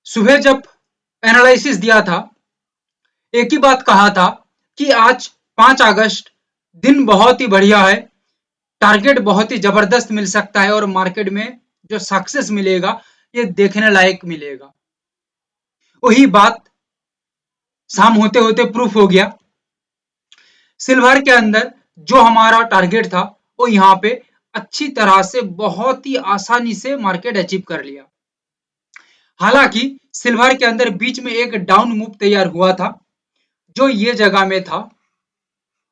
सुबह जब एनालिसिस दिया था, एक ही बात कहा था कि आज 5 अगस्त, दिन बहुत ही बढ़िया है, टारगेट बहुत ही जबरदस्त मिल सकता है और मार्केट में जो सक्सेस मिलेगा ये देखने लायक मिलेगा। वही बात शाम होते होते प्रूफ हो गया। सिल्वर के अंदर जो हमारा टारगेट था वो यहाँ पे अच्छी तरह से बहुत ही आसानी से मार्केट अचीव कर लिया। हालांकि सिल्वर के अंदर बीच में एक डाउन मूव तैयार हुआ था जो ये जगह में था,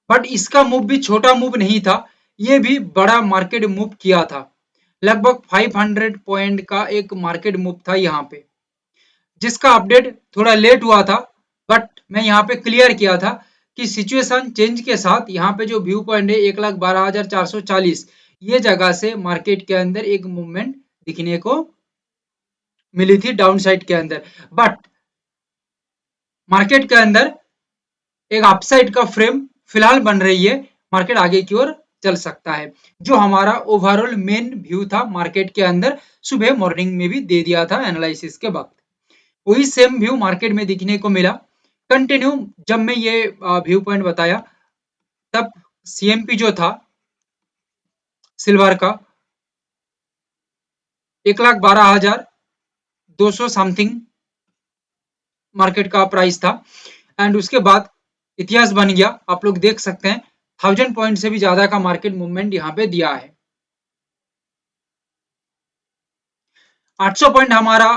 बट इसका मूव भी छोटा मूव नहीं था, ये भी बड़ा मार्केट मूव किया था। लगभग 500 पॉइंट का एक मार्केट मूव था यहाँ पे, जिसका अपडेट थोड़ा लेट हुआ था, बट मैं यहाँ पे क्लियर किया था कि सिचुएशन चेंज के साथ यहाँ पे जो व्यू पॉइंट है 1,12,440, ये जगह से मार्केट के अंदर एक मूवमेंट दिखने को मिली थी डाउन साइड के अंदर। बट मार्केट के अंदर एक अपसाइड का फ्रेम फिलहाल बन रही है, मार्केट आगे की ओर चल सकता है, जो हमारा ओवरऑल मेन व्यू था मार्केट के अंदर, सुबह मॉर्निंग में भी दे दिया था एनालिसिस के वक्त। वही सेम व्यू मार्केट में दिखने को मिला। कंटिन्यू जब मैं ये व्यू पॉइंट बताया, तब सीएमपी जो था सिल्वर का 1,12,200 समथिंग मार्केट का प्राइस था, एंड उसके बाद इतिहास बन गया। आप लोग देख सकते हैं 1,000 पॉइंट से भी ज्यादा का मार्केट मूवमेंट यहाँ पे दिया है। 800 पॉइंट हमारा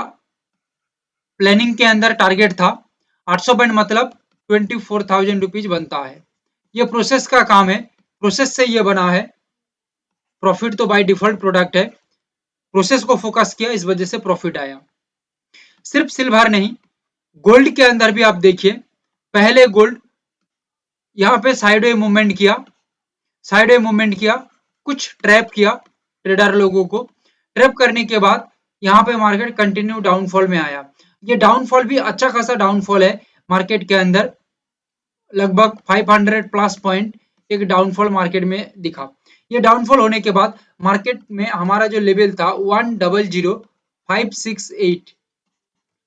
प्लानिंग के अंदर टारगेट था। 800 पॉइंट मतलब 24,000 रुपीज बनता है। ये प्रोसेस का काम है, प्रोसेस से ये बना है। प्रॉफिट तो बाय डिफॉल्ट प्रोडक्ट है, प्रोसेस को फोकस किया इस वजह से प्रॉफिट आया। सिर्फ सिल्वर नहीं, गोल्ड के अंदर भी आप देखिए, पहले गोल्ड यहाँ पे साइडवे मूवमेंट किया, साइडवे मूवमेंट किया, कुछ ट्रैप किया ट्रेडर लोगों को, ट्रैप करने के बाद यहाँ पे मार्केट कंटिन्यू डाउनफॉल में आया। ये डाउनफॉल भी अच्छा खासा डाउनफॉल है मार्केट के अंदर, लगभग 500 प्लस पॉइंट एक डाउनफॉल मार्केट में दिखा। ये डाउनफॉल होने के बाद मार्केट में हमारा जो लेवल था 1,00,568,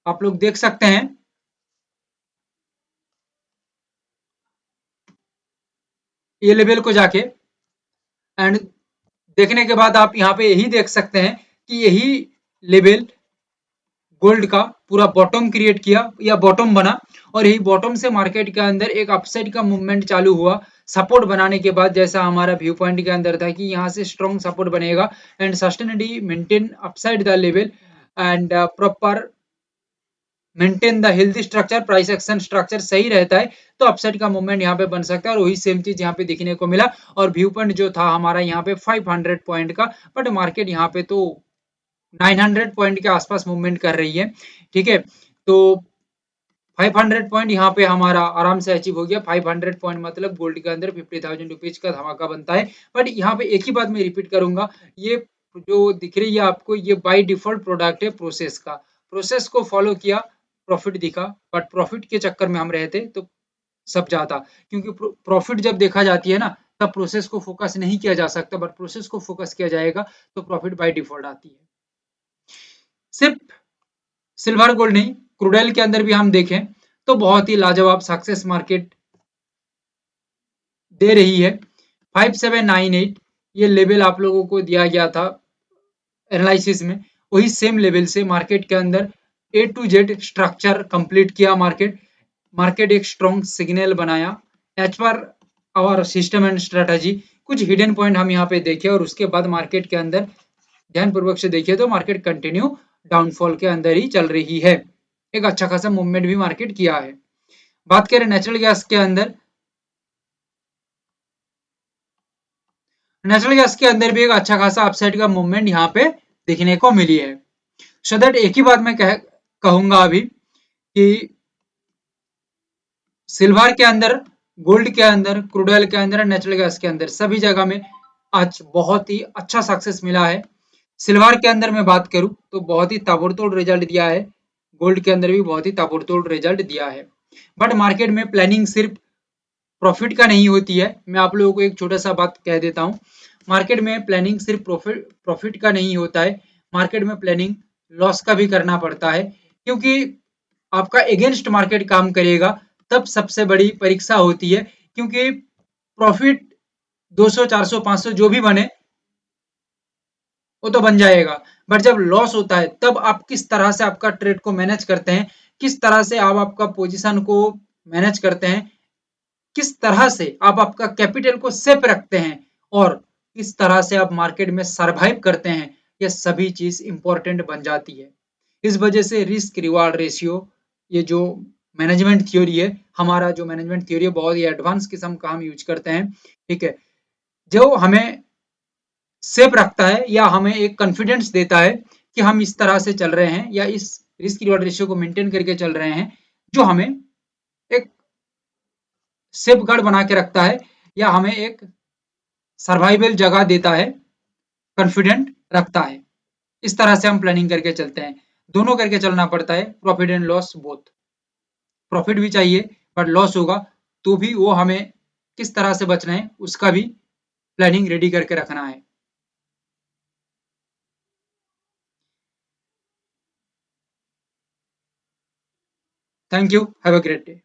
आप लोग देख सकते हैं। ये लेवल को जाके एंड देखने के बाद आप यहाँ पे यही देख सकते हैं कि यही लेवल गोल्ड का पूरा बॉटम क्रिएट किया या बॉटम बना, और यही बॉटम से मार्केट के अंदर एक अपसाइड का मूवमेंट चालू हुआ। सपोर्ट बनाने के बाद जैसा हमारा व्यू पॉइंट के अंदर था कि यहाँ से स्ट्रॉन्ग सपोर्ट बनेगा and sustainability maintain upside the level and proper maintain the healthy structure, price action structure सही रहता है तो अपसाइड का मूवमेंट यहाँ पे बन सकता है, और वही सेम चीज यहाँ पे देखने को मिला। और व्यू पॉइंट जो था हमारा यहाँ पे 500 पॉइंट का, बट मार्केट यहाँ पे तो 900 पॉइंट के आसपास मूवमेंट कर रही है। ठीक है, तो 500 पॉइंट यहाँ पे हमारा आराम से अचीव हो गया। 500 पॉइंट मतलब गोल्ड के अंदर 50,000 रुपीज का धमाका बनता है। बट यहाँ पे एक ही बात मैं रिपीट करूंगा, ये जो दिख रही है आपको ये बाय डिफॉल्ट प्रोडक्ट है प्रोसेस का, प्रोसेस को फॉलो किया, प्रॉफिट दिखा, बट प्रॉफिट के चक्कर में हम रहते तो सब जाता, क्योंकि प्रॉफिट जब देखा जाती है ना तब प्रोसेस को फोकस नहीं किया जा सकता, बट प्रोसेस को फोकस किया जाएगा तो प्रॉफिट बाय डिफॉल्ट आती है। सिर्फ सिल्वर गोल्ड नहीं, क्रूड के अंदर भी हम देखें तो बहुत ही लाजवाब सक्सेस मार्केट दे रही है। 5798 ये लेवल आप लोगों को दिया गया था एनालिसिस में, वही सेम लेवल से मार्केट के अंदर A to Z structure complete किया। मार्केट मार्केट एक स्ट्रॉन्ग सिग्नल बनाया एज पर आवर सिस्टम एंड स्ट्रेटजी। कुछ हिडन पॉइंट हम यहाँ पे देखे और उसके बाद मार्केट के अंदर ध्यानपूर्वक से देखिए तो मार्केट कंटिन्यू डाउनफॉल के अंदर ही चल रही है। एक अच्छा खासा मूवमेंट भी मार्केट किया है। बात करें नेचुरल गैस के अंदर, नेचुरल गैस के अंदर भी एक अच्छा खासा अपसाइड का मूवमेंट यहाँ पे देखने को मिली है। सो दैट एक ही बात मैं कहूंगा अभी कि सिल्वर के अंदर, गोल्ड के अंदर, क्रूड ऑयल के अंदर, नेचुरल गैस के अंदर सभी जगह में आज बहुत ही अच्छा सक्सेस मिला है। सिल्वर के अंदर मैं बात करूं तो बहुत ही ताबड़तोड़ रिजल्ट दिया है, गोल्ड के अंदर भी बहुत ही ताबड़तोड़ रिजल्ट दिया है। बट मार्केट में प्लानिंग सिर्फ प्रॉफिट का नहीं होती है। मैं आप लोगों को एक छोटा सा बात कह देता हूँ, मार्केट में प्लानिंग सिर्फ प्रॉफिट का नहीं होता है, मार्केट में प्लानिंग लॉस का भी करना पड़ता है। क्योंकि आपका अगेंस्ट मार्केट काम करेगा, तब सबसे बड़ी परीक्षा होती है। क्योंकि प्रॉफिट 200 400 500 जो भी बने वो तो बन जाएगा, बट जब लॉस होता है तब आप किस तरह से आपका ट्रेड को मैनेज करते हैं, किस तरह से आप आपका पोजीशन को मैनेज करते हैं, किस तरह से आप आपका कैपिटल को सेफ रखते हैं और किस तरह से आप मार्केट में सरवाइव करते हैं, ये सभी चीज इंपॉर्टेंट बन जाती है। इस वजह से रिस्क रिवार्ड रेशियो, ये जो मैनेजमेंट थ्योरी है, हमारा जो मैनेजमेंट थ्योरी है बहुत ही एडवांस किस्म का हम यूज करते हैं। ठीक है, जो हमें सेफ रखता है या हमें एक कॉन्फिडेंस देता है कि हम इस तरह से चल रहे हैं या इस रिस्क रिवॉर्ड रेशियो को मेंटेन करके चल रहे हैं, जो हमें एक सेफ गार्ड बना के रखता है या हमें एक सर्वाइवल जगह देता है, कॉन्फिडेंट रखता है। इस तरह से हम प्लानिंग करके चलते हैं। दोनों करके चलना पड़ता है, profit and loss both. Profit भी चाहिए, बट लॉस होगा तो भी वो हमें किस तरह से बचना है उसका भी प्लानिंग रेडी करके रखना है। Thank you, have a great day.